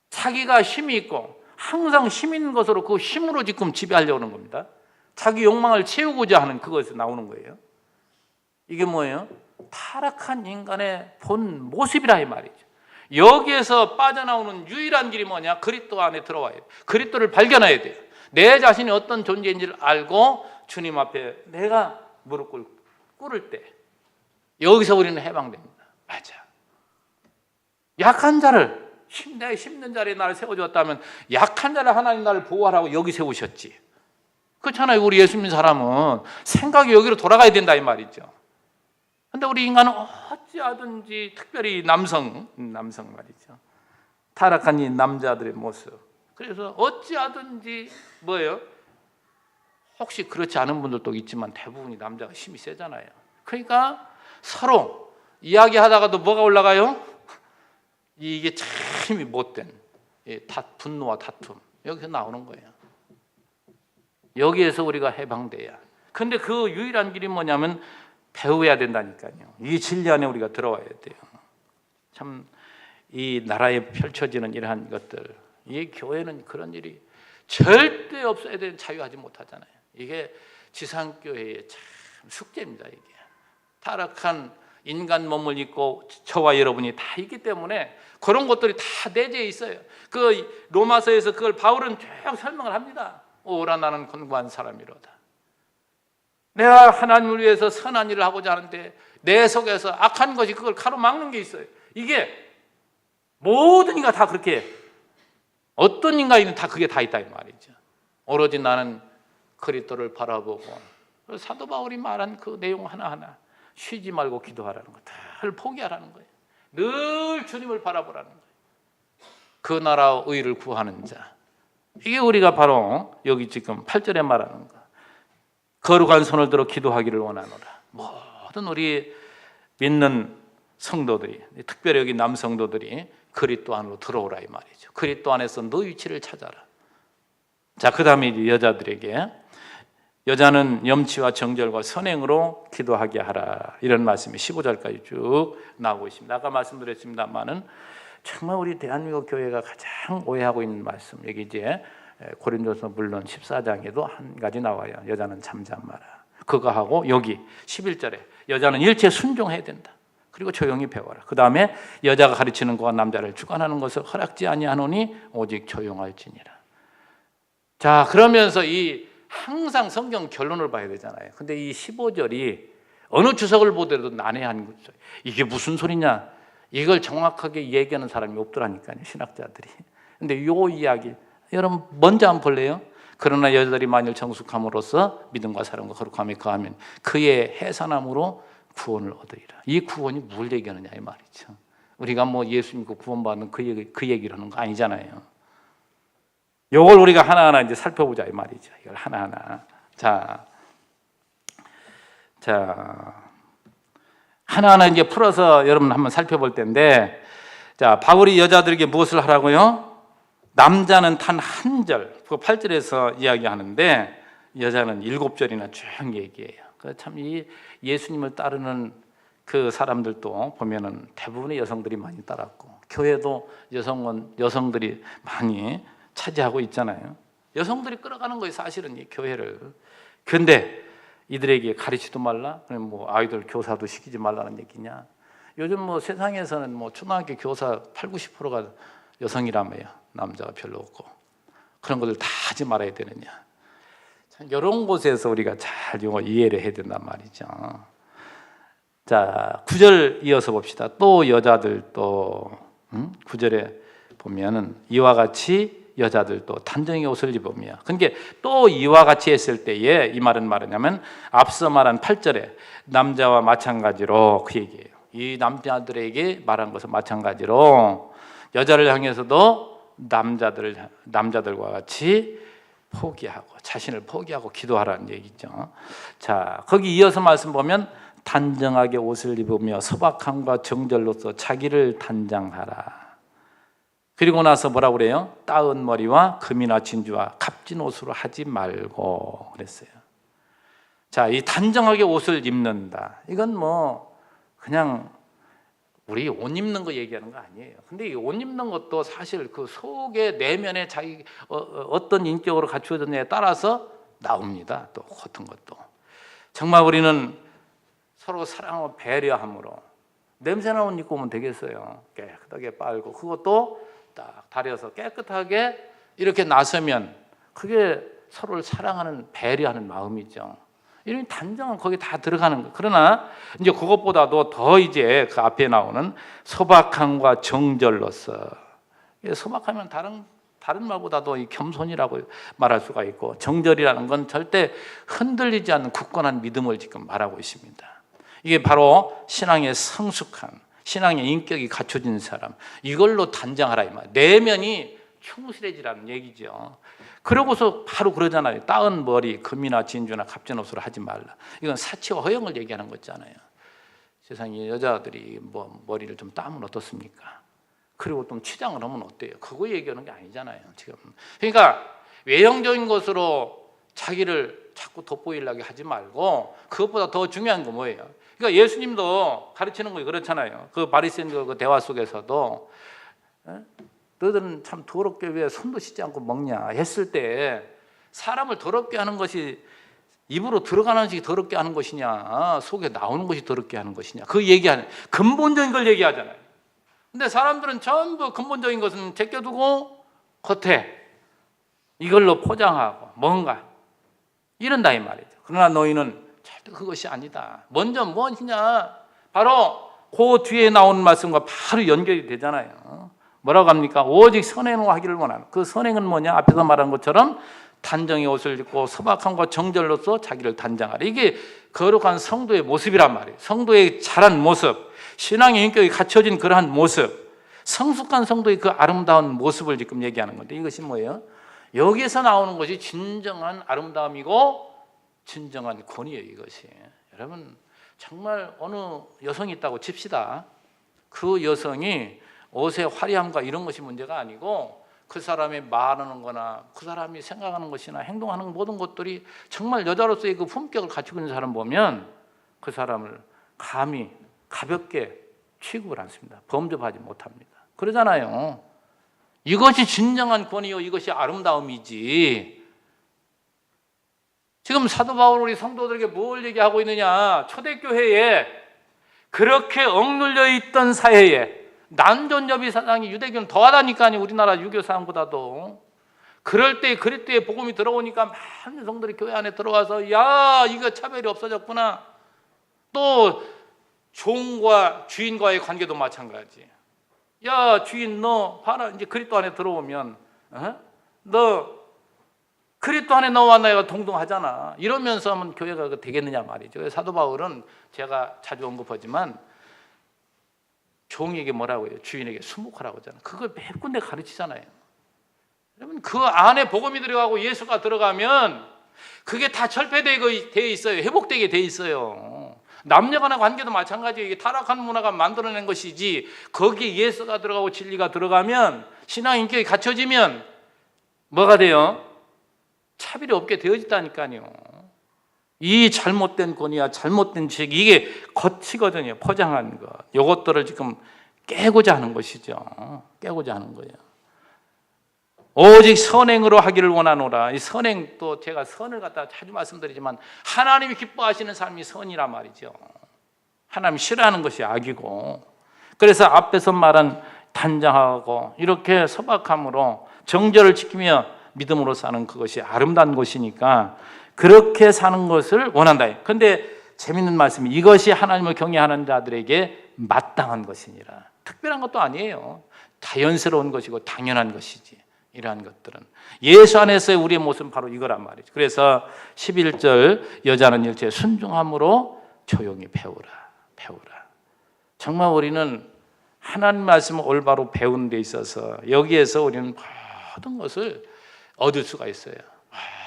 자기가 힘이 있고 항상 힘 있는 것으로 그 힘으로 지금 지배하려고 하는 겁니다. 자기 욕망을 채우고자 하는 그것에서 나오는 거예요. 이게 뭐예요? 타락한 인간의 본 모습이라 이 말이죠. 여기에서 빠져나오는 유일한 길이 뭐냐? 그리스도 안에 들어와야 돼요. 그리스도를 발견해야 돼요. 내 자신이 어떤 존재인지를 알고 주님 앞에 내가 무릎 꿇을 때 여기서 우리는 해방됩니다. 맞아. 약한 자를 내가 힘든 자리에 나를 세워주었다면 약한 자를 하나님 나를 보호하라고 여기 세우셨지. 그렇잖아요. 우리 예수 믿는 사람은 생각이 여기로 돌아가야 된다 이 말이죠. 근데 우리 인간은 어찌하든지 특별히 남성 말이죠. 타락한 이 남자들의 모습. 그래서 어찌하든지 뭐예요? 혹시 그렇지 않은 분들도 있지만 대부분이 남자가 힘이 세잖아요. 그러니까 서로 이야기하다가도 뭐가 올라가요? 이게 참 힘이 못된 분노와 다툼. 여기서 나오는 거예요. 여기에서 우리가 해방돼야. 근데 그 유일한 길이 뭐냐면 배워야 된다니까요. 이 진리 안에 우리가 들어와야 돼요. 참 이 나라에 펼쳐지는 이러한 것들, 이 교회는 그런 일이 절대 없어야 되는 자유하지 못하잖아요. 이게 지상교회의 참 숙제입니다. 이게 타락한 인간 몸을 입고 저와 여러분이 다 있기 때문에 그런 것들이 다 내재해 있어요. 그 로마서에서 그걸 바울은 쭉 설명을 합니다. 오라 나는 권고한 사람이로다. 내가 하나님을 위해서 선한 일을 하고자 하는데 내 속에서 악한 것이 그걸 가로막는 게 있어요. 이게 모든 이가 다 그렇게 어떤 인간이든 다 그게 다 있다 이 말이죠. 오로지 나는 그리스도를 바라보고 사도 바울이 말한 그 내용 하나하나 쉬지 말고 기도하라는 것, 늘 포기하라는 거예요. 늘 주님을 바라보라는 거예요. 그 나라 의를 구하는 자. 이게 우리가 바로 여기 지금 8절에 말하는 거. 거룩한 손을 들어 기도하기를 원하노라. 모든 우리 믿는 성도들이, 특별히 여기 남성도들이 그리스도 안으로 들어오라 이 말이죠. 그리스도 안에서 너 위치를 찾아라. 자, 그 다음에 이제 여자들에게 여자는 염치와 정절과 선행으로 기도하게 하라. 이런 말씀이 15절까지 쭉 나오고 있습니다. 아까 말씀드렸습니다만은 정말 우리 대한민국 교회가 가장 오해하고 있는 말씀. 여기 이제 고린도서 물론 14장에도 한 가지 나와요. 여자는 잠잠 마라. 그거 하고 여기 11절에 여자는 일체 순종해야 된다. 그리고 조용히 배워라. 그 다음에 여자가 가르치는 것과 남자를 주관하는 것을 허락지 아니하노니 오직 조용할지니라. 자, 그러면서 이 항상 성경 결론을 봐야 되잖아요. 근데 이 15절이 어느 주석을 보더라도 난해한 거죠. 이게 무슨 소리냐? 이걸 정확하게 얘기하는 사람이 없더라니까요. 신학자들이. 근데 이 이야기 여러분 먼저 한번 볼래요? 그러나 여자들이 만일 정숙함으로써 믿음과 사랑과 거룩함에 거하면 그의 해산함으로 구원을 얻으리라. 이 구원이 뭘 얘기하느냐 이 말이죠. 우리가 뭐 예수 믿고 구원받는 그 얘기를 하는 거 아니잖아요. 이걸 우리가 하나하나 이제 살펴보자 이 말이죠. 이걸 하나하나. 자, 하나하나 이제 풀어서 여러분 한번 살펴볼 텐데, 자, 바울이 여자들에게 무엇을 하라고요? 남자는 단 한 절, 그 8절에서 이야기하는데 여자는 7절이나 쭉 얘기해요. 참 이 예수님을 따르는 그 사람들도 보면은 대부분의 여성들이 많이 따랐고, 교회도 여성들이 많이 차지하고 있잖아요. 여성들이 끌어가는 거예요, 사실은 이 교회를. 그런데 이들에게 가르치도 말라? 그럼 뭐 아이들 교사도 시키지 말라는 얘기냐? 요즘 뭐 세상에서는 뭐 초등학교 교사 80~90%가 여성이라며요. 남자가 별로 없고. 그런 것들 다 하지 말아야 되느냐? 참 이런 곳에서 우리가 잘 이해를 해야 된단 말이죠. 자, 9절 이어서 봅시다. 또 여자들도 9절에 보면은 이와 같이 여자들도 단정히 옷을 입으며, 그러니까 또 이와 같이 했을 때에 이 말은 말하냐면 앞서 말한 8절에 남자와 마찬가지로 그 얘기예요. 이 남자들에게 말한 것은 마찬가지로 여자를 향해서도 남자들과 같이 포기하고 자신을 포기하고 기도하라는 얘기죠. 자, 거기 이어서 말씀 보면 단정하게 옷을 입으며 소박함과 정절로서 자기를 단장하라. 그리고 나서 뭐라고 그래요? 따은 머리와 금이나 진주와 값진 옷으로 하지 말고 그랬어요. 자, 이 단정하게 옷을 입는다. 이건 뭐 그냥 우리 옷 입는 거 얘기하는 거 아니에요. 근데 이 옷 입는 것도 사실 그 속에 내면에 자기 어떤 인격으로 갖추어졌냐에 따라서 나옵니다. 또 같은 것도 정말 우리는 서로 사랑하고 배려함으로 냄새나 옷 입고 오면 되겠어요. 깨끗하게 빨고 그것도 딱 다려서 깨끗하게 이렇게 나서면 그게 서로를 사랑하는 배려하는 마음이죠. 이런 단정은 거기 다 들어가는 거예요. 그러나 이제 그것보다도 더 이제 그 앞에 나오는 소박함과 정절로서, 소박하면 다른 말보다도 이 겸손이라고 말할 수가 있고, 정절이라는 건 절대 흔들리지 않는 굳건한 믿음을 지금 말하고 있습니다. 이게 바로 신앙의 성숙한, 신앙의 인격이 갖춰진 사람, 이걸로 단장하라 이 말. 내면이 충실해지라는 얘기죠. 그러고서 바로 그러잖아요. 따은 머리, 금이나 진주나 값진 옷으로 하지 말라. 이건 사치와 허영을 얘기하는 거잖아요. 세상에 여자들이 뭐 머리를 좀 따면 어떻습니까? 그리고 좀 치장을 하면 어때요? 그거 얘기하는 게 아니잖아요, 지금. 그러니까 외형적인 것으로 자기를 자꾸 돋보이려고 하지 말고, 그것보다 더 중요한 건 뭐예요? 그러니까 예수님도 가르치는 거 그렇잖아요. 그 바리새인들 그 대화 속에서도 너희들은 참 더럽게 왜 손도 씻지 않고 먹냐 했을 때, 사람을 더럽게 하는 것이 입으로 들어가는 것이 더럽게 하는 것이냐, 속에 나오는 것이 더럽게 하는 것이냐, 그 얘기하는 근본적인 걸 얘기하잖아요. 근데 사람들은 전부 근본적인 것은 제껴두고 겉에 이걸로 포장하고 뭔가 이런다 이 말이죠. 그러나 너희는 절대 그것이 아니다. 먼저 무엇이냐, 바로 그 뒤에 나오는 말씀과 바로 연결이 되잖아요. 뭐라고 합니까? 오직 선행을 하기를 원하는. 그 선행은 뭐냐? 앞에서 말한 것처럼 단정의 옷을 입고 소박함과 정절로서 자기를 단장하라. 이게 거룩한 성도의 모습이란 말이에요. 성도의 자란 모습, 신앙의 인격이 갖춰진 그러한 모습, 성숙한 성도의 그 아름다운 모습을 지금 얘기하는 건데, 이것이 뭐예요? 여기에서 나오는 것이 진정한 아름다움이고 진정한 권위예요. 이것이. 여러분, 정말 어느 여성이 있다고 칩시다. 그 여성이 옷의 화려함과 이런 것이 문제가 아니고, 그 사람의 말하는 거나 그 사람이 생각하는 것이나 행동하는 모든 것들이 정말 여자로서의 그 품격을 갖추고 있는 사람 보면 그 사람을 감히 가볍게 취급을 않습니다. 범접하지 못합니다. 그러잖아요. 이것이 진정한 권위요, 이것이 아름다움이지. 지금 사도 바울 우리 성도들에게 뭘 얘기하고 있느냐? 초대교회에 그렇게 억눌려 있던 사회에 난존여비 사상이 유대교는 더하다니까요. 우리나라 유교 사상보다도. 그럴 때 복음이 들어오니까 많은 성들이 교회 안에 들어와서, 야, 이거 차별이 없어졌구나. 또 종과 주인과의 관계도 마찬가지. 야, 주인 너 봐라, 이제 그리스도 안에 들어오면 너 그리스도 안에 너와 내가 동등하잖아. 이러면서 하면 교회가 되겠느냐 말이죠. 사도 바울은 제가 자주 언급하지만 종에게 뭐라고 해요? 주인에게 순복하라고 하잖아요. 그걸 몇 군데 가르치잖아요. 여러분, 그 안에 복음이 들어가고 예수가 들어가면 그게 다 철폐되어 있어요. 회복되게 돼 있어요. 남녀간의 관계도 마찬가지예요. 이게 타락한 문화가 만들어낸 것이지 거기에 예수가 들어가고 진리가 들어가면 신앙 인격이 갖춰지면 뭐가 돼요? 차별이 없게 되어진다니까요. 이 잘못된 권위와 잘못된 지식 이게 겉이거든요. 포장한 것. 이것들을 지금 깨고자 하는 것이죠. 깨고자 하는 거예요. 오직 선행으로 하기를 원하노라. 이 선행도 제가 선을 갖다 자주 말씀드리지만 하나님이 기뻐하시는 삶이 선이란 말이죠. 하나님이 싫어하는 것이 악이고, 그래서 앞에서 말한 단정하고 이렇게 소박함으로 정절을 지키며 믿음으로 사는 그것이 아름다운 것이니까 그렇게 사는 것을 원한다. 그런데 재밌는 말씀이 이것이 하나님을 경외하는 자들에게 마땅한 것이니라. 특별한 것도 아니에요. 자연스러운 것이고 당연한 것이지. 이러한 것들은 예수 안에서의 우리의 모습은 바로 이거란 말이죠. 그래서 11절 여자는 일체 순종함으로 조용히 배우라. 정말 우리는 하나님 말씀을 올바로 배우는 데 있어서 여기에서 우리는 모든 것을 얻을 수가 있어요.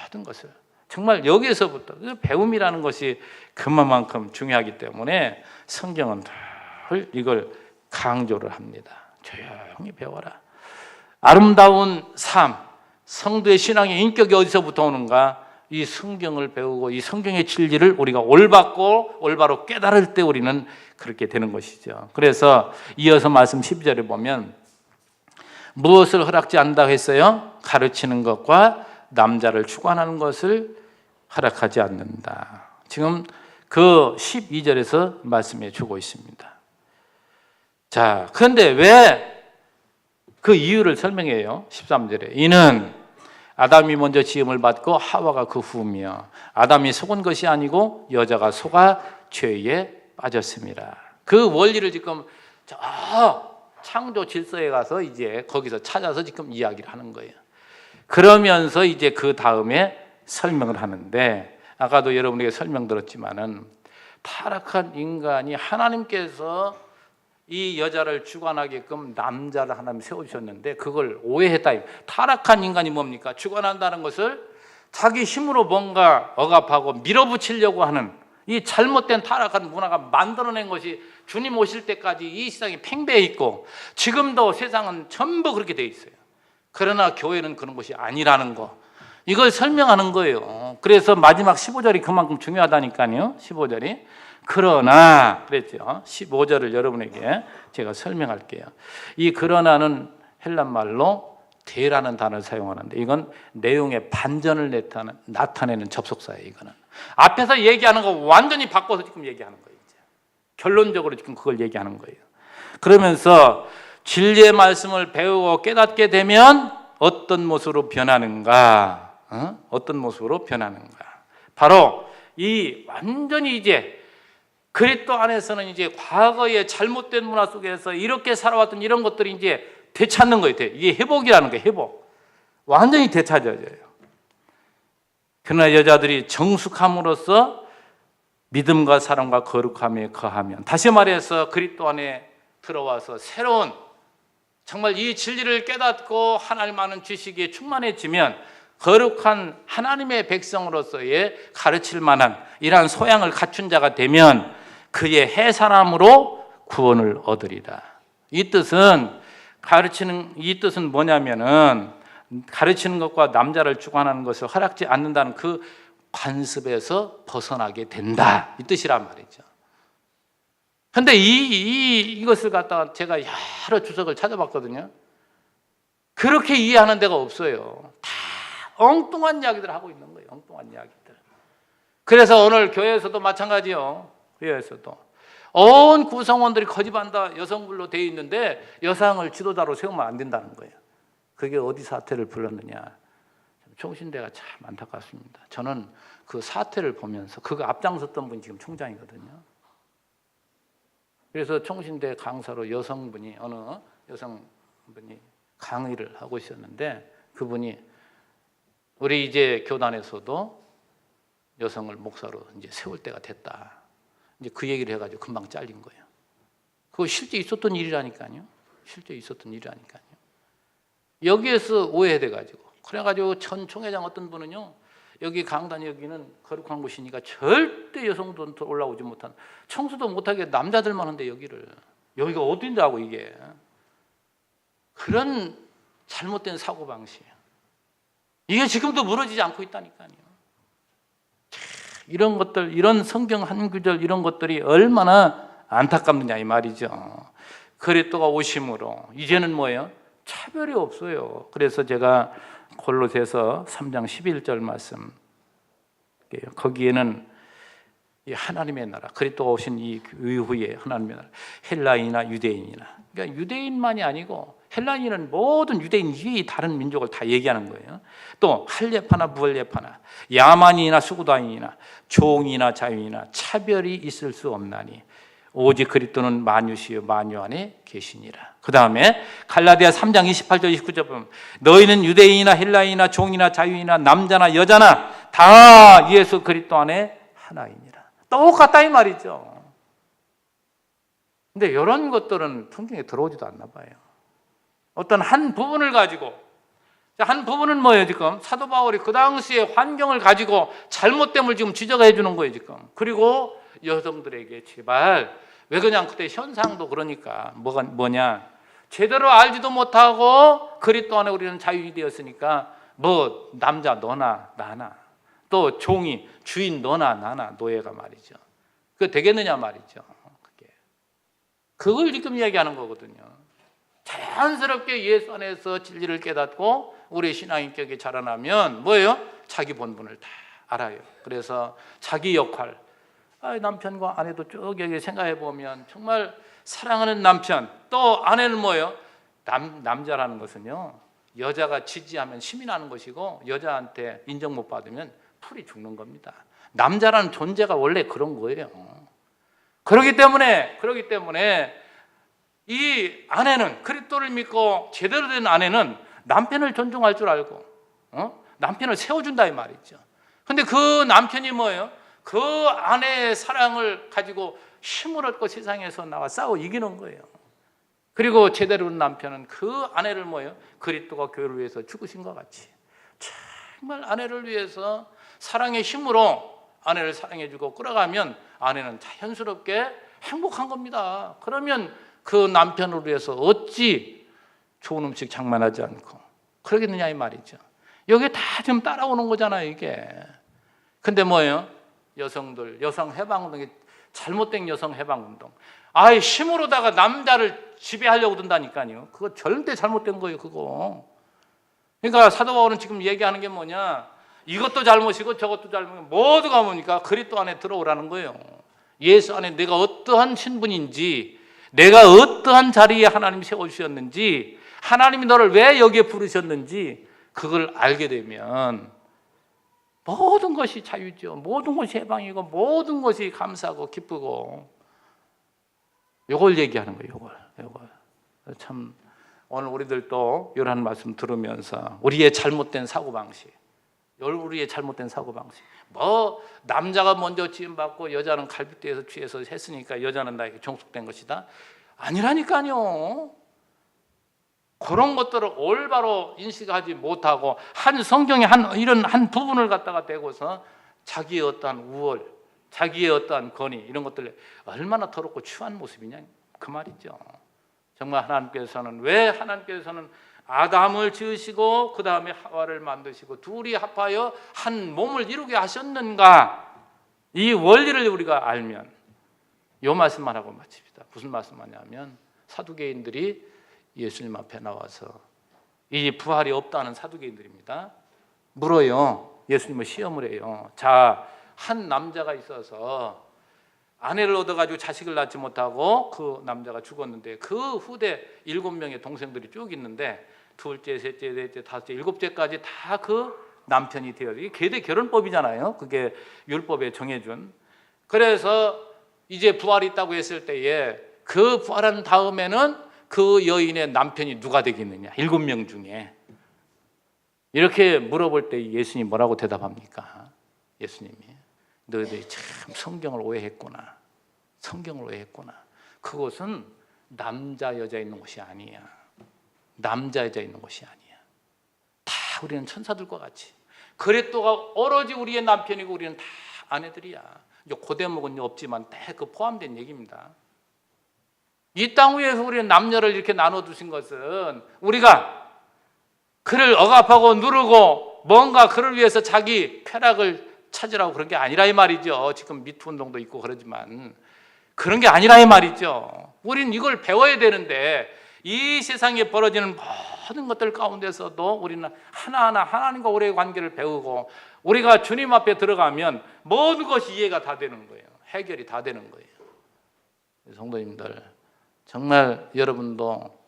모든 것을 정말 여기에서부터 배움이라는 것이 그만큼 중요하기 때문에 성경은 늘 이걸 강조를 합니다. 조용히 배워라. 아름다운 삶, 성도의 신앙의 인격이 어디서부터 오는가? 이 성경을 배우고 이 성경의 진리를 우리가 올바로 깨달을 때 우리는 그렇게 되는 것이죠. 그래서 이어서 말씀 12절에 보면 무엇을 허락지 않는다고 했어요? 가르치는 것과 남자를 주관하는 것을 허락하지 않는다. 지금 그 12절에서 말씀해 주고 있습니다. 자, 그런데 왜 그 이유를 설명해요. 13절에 이는 아담이 먼저 지음을 받고 하와가 그 후며 아담이 속은 것이 아니고 여자가 속아 죄에 빠졌습니다. 그 원리를 지금 저 창조 질서에 가서 이제 거기서 찾아서 지금 이야기를 하는 거예요. 그러면서 이제 그 다음에 설명을 하는데 아까도 여러분에게 설명드렸지만은 타락한 인간이 하나님께서 이 여자를 주관하게끔 남자를 하나님 세워주셨는데 그걸 오해했다. 타락한 인간이 뭡니까? 주관한다는 것을 자기 힘으로 뭔가 억압하고 밀어붙이려고 하는 이 잘못된 타락한 문화가 만들어낸 것이 주님 오실 때까지 이 세상이 팽배해 있고 지금도 세상은 전부 그렇게 돼 있어요. 그러나 교회는 그런 것이 아니라는 거, 이걸 설명하는 거예요. 그래서 마지막 15절이 그만큼 중요하다니까요. 15절이 그러나 그랬죠. 15절을 여러분에게 제가 설명할게요. 이 그러나는 헬란 말로 대라는 단어를 사용하는데 이건 내용의 반전을 나타내는 접속사예요. 이거는 앞에서 얘기하는 거 완전히 바꿔서 지금 얘기하는 거예요. 이제 결론적으로 지금 그걸 얘기하는 거예요. 그러면서 진리의 말씀을 배우고 깨닫게 되면 어떤 모습으로 변하는가? 어떤 모습으로 변하는가? 바로 이 완전히 이제 그리스도 안에서는 이제 과거의 잘못된 문화 속에서 이렇게 살아왔던 이런 것들이 이제 되찾는 거예요. 이게 회복이라는 거예요. 회복. 완전히 되찾아져요. 그러나 여자들이 정숙함으로써 믿음과 사랑과 거룩함에 거하면, 다시 말해서 그리스도 안에 들어와서 새로운 정말 이 진리를 깨닫고 하나님 아는 지식에 충만해지면 거룩한 하나님의 백성으로서의 가르칠 만한 이러한 소양을 갖춘 자가 되면 그의 해사람으로 구원을 얻으리라. 이 뜻은 뭐냐면은 가르치는 것과 남자를 주관하는 것을 허락지 않는다는 그 관습에서 벗어나게 된다. 이 뜻이란 말이죠. 그런데 이것을 갖다가 제가 여러 주석을 찾아봤거든요. 그렇게 이해하는 데가 없어요. 다 엉뚱한 이야기들 하고 있는 거예요. 엉뚱한 이야기들. 그래서 오늘 교회에서도 마찬가지요. 교회에서도 온 구성원들이 거짓한다 여성불로 되어 있는데 여성을 지도자로 세우면 안 된다는 거예요. 그게 어디 사태를 불렀느냐. 총신대가 참 안타깝습니다. 저는 그 사태를 보면서 그거 앞장섰던 분이 지금 총장이거든요. 그래서 총신대 강사로 여성분이 어느 여성분이 강의를 하고 있었는데 그분이 우리 이제 교단에서도 여성을 목사로 이제 세울 때가 됐다. 이제 그 얘기를 해가지고 금방 잘린 거예요. 그거 실제 있었던 일이라니까요. 실제 있었던 일이라니까요. 여기에서 오해돼가지고 그래가지고 전 총회장 어떤 분은요 여기 강단 여기는 거룩한 곳이니까 절대 여성도 올라오지 못한, 청소도 못하게 남자들만 한데 여기가 어딘다고 이게. 그런 잘못된 사고방식, 이게 지금도 무너지지 않고 있다니까요. 이런 것들, 이런 성경 한 구절 이런 것들이 얼마나 안타깝느냐 이 말이죠. 그리스도가 오심으로 이제는 뭐예요? 차별이 없어요. 그래서 제가 골로새서 3장 11절 말씀, 거기에는 이 하나님의 나라, 그리스도가 오신 이 이후에 하나님의 나라, 헬라인이나 유대인이나, 그러니까 유대인만이 아니고 헬라인은 모든 유대인 이외의 다른 민족을 다 얘기하는 거예요. 또 할례파나 무할례파나, 야만인이나 수구다인이나, 종이나 자유이나 차별이 있을 수 없나니 오직 그리스도는 만유시요 만유 안에 계시니라. 그 다음에 갈라디아 3장 28절 29절 보면 너희는 유대인이나 헬라인이나 종이나 자유이나 남자나 여자나 다 예수 그리스도 안에 하나이니라. 똑같다 이 말이죠. 근데 이런 것들은 성경에 들어오지도 않나 봐요. 어떤 한 부분을 가지고, 한 부분은 뭐예요 지금? 사도 바울이 그 당시의 환경을 가지고 잘못됨을 지금 지적해 주는 거예요 지금. 그리고 여성들에게 제발, 왜 그냥 그때 현상도 그러니까 뭐냐, 제대로 알지도 못하고 그리스도 안에 우리는 자유인이 되었으니까 뭐 남자 너나 나나, 또 종이 주인 너나 나나, 노예가 말이죠. 그게 되겠느냐 말이죠. 그걸 지금 이야기하는 거거든요. 자연스럽게 예수 안에서 진리를 깨닫고 우리 신앙인격이 자라나면 뭐예요? 자기 본분을 다 알아요. 그래서 자기 역할, 남편과 아내도 쭉 여기 생각해 보면 정말 사랑하는 남편, 또 아내는 뭐예요? 남자라는 것은요, 여자가 지지하면 힘이 나는 것이고 여자한테 인정 못 받으면 풀이 죽는 겁니다. 남자라는 존재가 원래 그런 거예요. 그렇기 때문에 이 아내는, 그리스도를 믿고 제대로 된 아내는 남편을 존중할 줄 알고 남편을 세워준다 이 말이죠. 근데 그 남편이 뭐예요? 그 아내의 사랑을 가지고 힘을 얻고 세상에서 나와 싸워 이기는 거예요. 그리고 제대로 된 남편은 그 아내를 뭐예요? 그리스도가 교회를 위해서 죽으신 것 같이 정말 아내를 위해서 사랑의 힘으로 아내를 사랑해주고 끌어가면 아내는 자연스럽게 행복한 겁니다. 그러면 그 남편을 위해서 어찌 좋은 음식 장만하지 않고 그러겠느냐 이 말이죠. 여기 다 지금 따라오는 거잖아요 이게. 근데 뭐예요? 여성들, 여성 해방운동이 잘못된 여성 해방운동, 힘으로다가 남자를 지배하려고 든다니까요. 그거 절대 잘못된 거예요 그거. 그러니까 사도 바울은 지금 얘기하는 게 뭐냐, 이것도 잘못이고 저것도 잘못이고 모두가 뭡니까? 그리스도 안에 들어오라는 거예요. 예수 안에 내가 어떠한 신분인지, 내가 어떠한 자리에 하나님이 세워주셨는지, 하나님이 너를 왜 여기에 부르셨는지 그걸 알게 되면 모든 것이 자유죠. 모든 것이 해방이고 모든 것이 감사하고 기쁘고, 이걸 얘기하는 거예요. 이걸. 참 오늘 우리들도 이런 말씀 들으면서 우리의 잘못된 사고방식, 뭐 남자가 먼저 지음받고 여자는 갈빗대에서 취해서 했으니까 여자는 나에게 종속된 것이다, 아니라니까요. 그런 것들을 올바로 인식하지 못하고 한 성경의 이런 한 부분을 갖다가 대고서 자기의 어떠한 우월, 자기의 어떠한 권위, 이런 것들 얼마나 더럽고 추한 모습이냐 그 말이죠. 정말 왜 하나님께서는 아담을 지으시고 그 다음에 하와를 만드시고 둘이 합하여 한 몸을 이루게 하셨는가, 이 원리를 우리가 알면, 이 말씀만 하고 마칩니다. 무슨 말씀하냐면, 사두개인들이 예수님 앞에 나와서, 이 부활이 없다는 사두개인들입니다, 물어요. 예수님을 시험을 해요. 자, 한 남자가 있어서 아내를 얻어가지고 자식을 낳지 못하고 그 남자가 죽었는데 그 후대 7명의 동생들이 쭉 있는데 둘째, 셋째, 넷째, 다섯째, 일곱째까지 다 그 남편이 되어요. 이게 계대 결혼법이잖아요. 그게 율법에 정해준. 그래서 이제 부활이 있다고 했을 때에 그 부활한 다음에는 그 여인의 남편이 누가 되겠느냐, 7명 중에. 이렇게 물어볼 때 예수님이 뭐라고 대답합니까? 예수님이, 너희들이 참 성경을 오해했구나. 그것은 남자 여자 있는 곳이 아니야. 다 우리는 천사들과 같이 그리스도가 오로지 우리의 남편이고 우리는 다 아내들이야. 고대목은 없지만 다 그 포함된 얘기입니다. 이 땅 위에서 우리는 남녀를 이렇게 나눠두신 것은 우리가 그를 억압하고 누르고 뭔가 그를 위해서 자기 쾌락을 찾으라고 그런 게 아니라 이 말이죠. 지금 미투 운동도 있고 그러지만 그런 게 아니라 이 말이죠. 우리는 이걸 배워야 되는데 이 세상에 벌어지는 모든 것들 가운데서도 우리는 하나하나 하나님과 우리의 관계를 배우고 우리가 주님 앞에 들어가면 모든 것이 이해가 다 되는 거예요. 해결이 다 되는 거예요. 성도님들, 정말 여러분도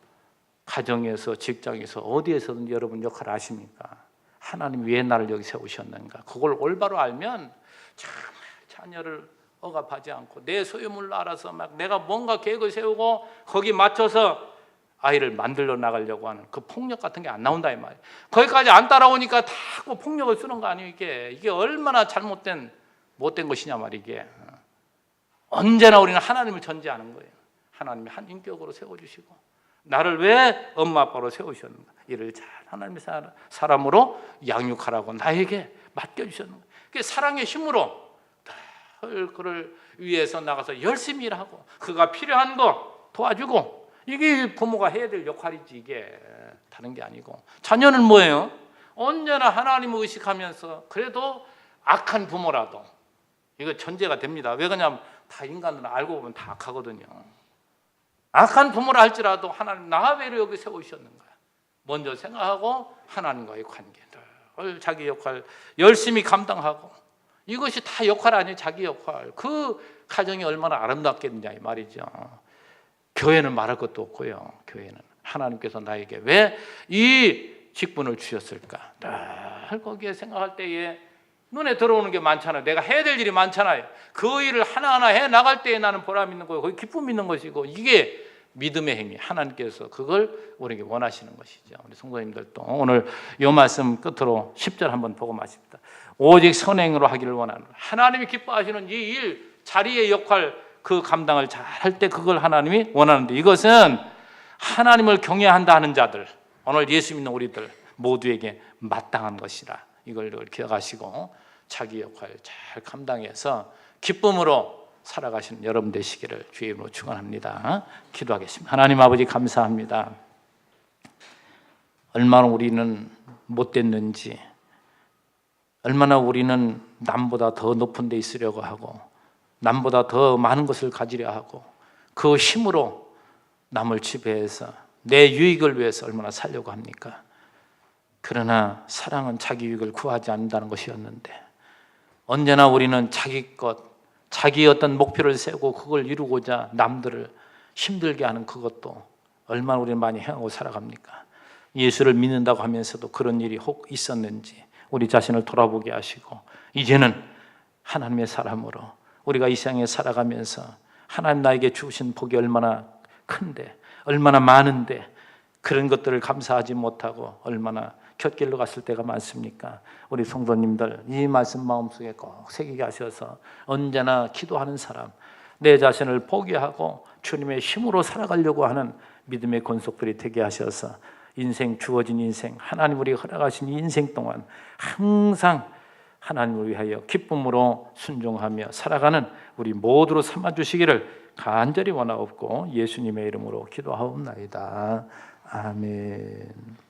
가정에서 직장에서 어디에서든 여러분 역할을 아십니까? 하나님 왜 나를 여기 세우셨는가? 그걸 올바로 알면 정말 자녀를 억압하지 않고 내 소유물로 알아서 막 내가 뭔가 계획을 세우고 거기 맞춰서 아이를 만들어 나가려고 하는 그 폭력 같은 게 안 나온다 이 말이에요. 거기까지 안 따라오니까 다 폭력을 쓰는 거 아니에요. 이게 얼마나 못된 것이냐 말이에요. 이게 언제나 우리는 하나님을 전제하는 거예요. 하나님이 한 인격으로 세워주시고 나를 왜 엄마 아빠로 세우셨는가? 이를 잘 하나님의 사람으로 양육하라고 나에게 맡겨주셨는 거예요. 사랑의 힘으로 그를 위해서 나가서 열심히 일하고 그가 필요한 거 도와주고 이게 부모가 해야 될 역할이지. 이게 다른 게 아니고 자녀는 뭐예요? 언제나 하나님을 의식하면서 그래도 악한 부모라도 이거 전제가 됩니다. 왜 그러냐면 다 인간들은 알고 보면 다 악하거든요. 악한 부모라 할지라도 하나님 나 왜 여기 세우셨는가 먼저 생각하고 하나님과의 관계를 자기 역할 열심히 감당하고 이것이 다 역할 아니에요. 자기 역할. 그 가정이 얼마나 아름답겠느냐 이 말이죠. 교회는 말할 것도 없고요. 교회는 하나님께서 나에게 왜 이 직분을 주셨을까 늘 거기에 생각할 때에 눈에 들어오는 게 많잖아요. 내가 해야 될 일이 많잖아요. 그 일을 하나하나 해 나갈 때에 나는 보람 있는 거고 기쁨 있는 것이고 이게 믿음의 행위. 하나님께서 그걸 우리에게 원하시는 것이죠. 우리 성도님들도 오늘 이 말씀 끝으로 10절 한번 보고 마십니다. 오직 선행으로 하기를 원하는 하나님이 기뻐하시는 이 일 자리의 역할 그 감당을 잘 할 때 그걸 하나님이 원하는데 이것은 하나님을 경외한다 하는 자들 오늘 예수 믿는 우리들 모두에게 마땅한 것이라 이걸 기억하시고 자기 역할 잘 감당해서 기쁨으로 살아가시는 여러분 되시기를 주의 이름으로 축원합니다. 기도하겠습니다. 하나님 아버지 감사합니다. 얼마나 우리는 못됐는지 얼마나 우리는 남보다 더 높은 데 있으려고 하고 남보다 더 많은 것을 가지려 하고 그 힘으로 남을 지배해서 내 유익을 위해서 얼마나 살려고 합니까? 그러나 사랑은 자기 유익을 구하지 않는다는 것이었는데 언제나 우리는 자기 것, 자기 어떤 목표를 세우고 그걸 이루고자 남들을 힘들게 하는 그것도 얼마나 우리는 많이 행하고 살아갑니까? 예수를 믿는다고 하면서도 그런 일이 혹 있었는지 우리 자신을 돌아보게 하시고 이제는 하나님의 사람으로 우리가 이 세상에 살아가면서 하나님 나에게 주신 복이 얼마나 큰데 얼마나 많은데 그런 것들을 감사하지 못하고 얼마나 곁길로 갔을 때가 많습니까? 우리 성도님들 이 말씀 마음속에 꼭 새기게 하셔서 언제나 기도하는 사람 내 자신을 포기하고 주님의 힘으로 살아가려고 하는 믿음의 권속들이 되게 하셔서 인생 주어진 인생 하나님 우리가 허락하신 인생 동안 항상 하나님을 위하여 기쁨으로 순종하며 살아가는 우리 모두로 삼아주시기를 간절히 원하옵고 예수님의 이름으로 기도하옵나이다. 아멘.